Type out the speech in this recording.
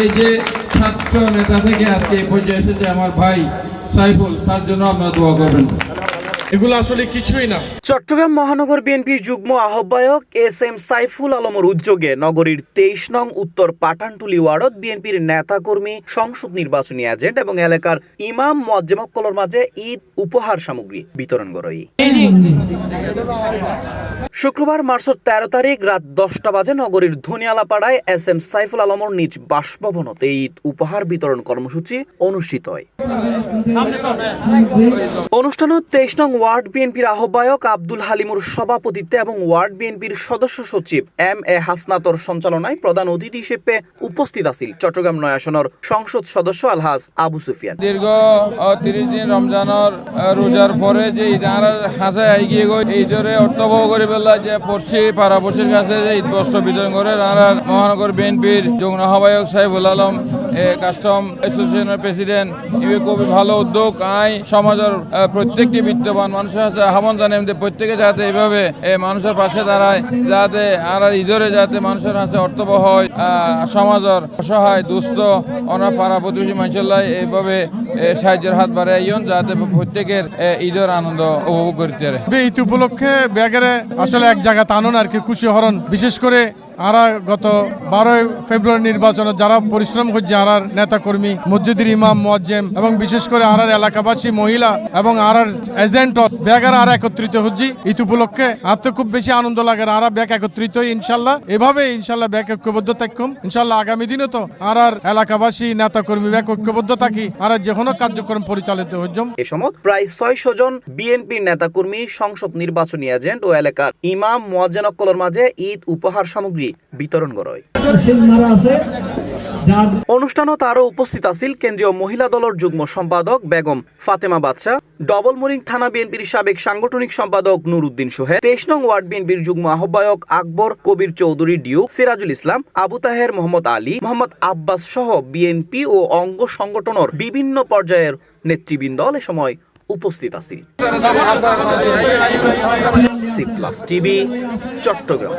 এই যে ছাত্র নেতা থেকে আজকে এই পর্যায়ে এসেছে আমার ভাই সাইফুল, তার জন্য আপনারা দোয়া করবেন। এগুলো আসলে কিছুই না। চট্টগ্রাম মহানগর বিএনপির যুগ্ম আহ্বায়ক এস.এম. সাইফুল আলমের উদ্যোগে নগরীর 23 নং উত্তর পাঠানটুলি ওয়ার্ডত বিএনপির নেতাকর্মী সংসদ নির্বাচনী এজেন্ট এবং এলাকার ইমাম মুয়াজ্জেমকলর মাঝে ঈদ উপহার সামগ্রী বিতরণ করই। শুক্রবার মার্চের 13 তারিখ রাত 10টা বাজে নগরীর ধনিয়ালাপাড়ায় এস.এম. সাইফুল আলমর নিজ বাসভবনতে ঈদ উপহার বিতরণ কর্মসূচি অনুষ্ঠিত হয়। অনুষ্ঠানত 23 নং ওয়ার্ড বিএনপির আহ্বায়ক আব্দুল হালিমুর সভাপতিত্বে এবং ওয়ার্ড বিএনপির সদস্য সচিব এম.এ. হাসনাতর সঞ্চালনায় প্রধান অতিথি হিসেবে উপস্থিত আছেন চট্টগ্রাম 9 আসনের সংসদ সদস্য আলহাজ আবু সুফিয়ান। দীর্ঘ 30 দিন রমজানের রোজার পরে যে ঈদ হাসে এগিয়ে গই ঈদরে অর্থবহ করে ফেললা যে পড়ছি পাড়াপড়শির কাছে যে ঈদ বস্ত্র বিতরণ করে মহানগর বিএনপির যুগ্ম আহ্বায়ক সাইফুল আলম কাস্টম অ্যাসোসিয়েশনের প্রেসিডেন্ট এগুলো খুবই ভালো উদ্যোগ। সমাজের প্রত্যেকটি বিত্তবান মানুষের কাছে আহ্বান জানাই যে প্রত্যেকে যাতে এইভাবে মানুষের পাশে দাঁড়ায়, যাতে আর ঈদরে যাতে মানুষের কাছে অর্থবহ হয়, সমাজের অসহায় দুস্থ অনাথ পাড়া প্রতিবেশী মানুষের এইভাবে সাহায্যের হাত বাড়াই যাতে প্রত্যেকের ঈদের আনন্দ উপভোগ করতে পারে। ঈদ উপলক্ষে ব্যাগেরে আসলে এক জায়গা টানুন আর কি খুশি হরণ, বিশেষ করে আরা গত 12 ফেব্রুয়ারি নির্বাচনে যারা পরিশ্রম করছে আরার নেতা কর্মী মসজিদের ইমাম মুয়াজ্জেম এবং বিশেষ করে আরার এলাকাবাসী মহিলা এবং আরার এজেন্ট ব্যাগের আর একত্রিত হচ্ছি ঈদ উপলক্ষে। আর তো খুব বেশি আনন্দ লাগে আরা ব্যাগ একত্রিত ইনশাল্লাহ এভাবে ইনশাল্লাহ ব্যাগ ঐক্যবদ্ধ থাকুম ইনশাল্লাহ আগামী দিনে তো আরার এলাকাবাসী নেতা কর্মী ব্যাগ ঐক্যবদ্ধ থাকি আর যে কোনো কার্যক্রম পরিচালিত হচ্ছম। এ সময় প্রায় 600 জন বিএনপির নেতাকর্মী সংসদ নির্বাচনী এজেন্ট ও এলাকার ইমাম মুয়াজ্জেমকলর মাঝে ঈদ উপহার সামগ্রী বিতরণ করায়। অনুষ্ঠানত আরো উপস্থিত আছিল কেন্দ্রীয় মহিলা দলের যুগ্ম সম্পাদক বেগম ফাতেমা বাদশা, ডবল মোরিং থানা বিএনপির সাবেক সাংগঠনিক সম্পাদক নুরুদ্দিন সোহেল, 23 নং ওয়ার্ড বিএনপির যুগ্ম আহ্বায়ক আকবর কবির চৌধুরী ডিউক, সিরাজুল ইসলাম, আবু তাহের, মোহাম্মদ আলী, মোহাম্মদ আব্বাস সহ বিএনপি ও অঙ্গ সংগঠনের বিভিন্ন পর্যায়ের নেতৃবৃন্দ এ সময় উপস্থিত আছেন। C plus TV, Chittagong.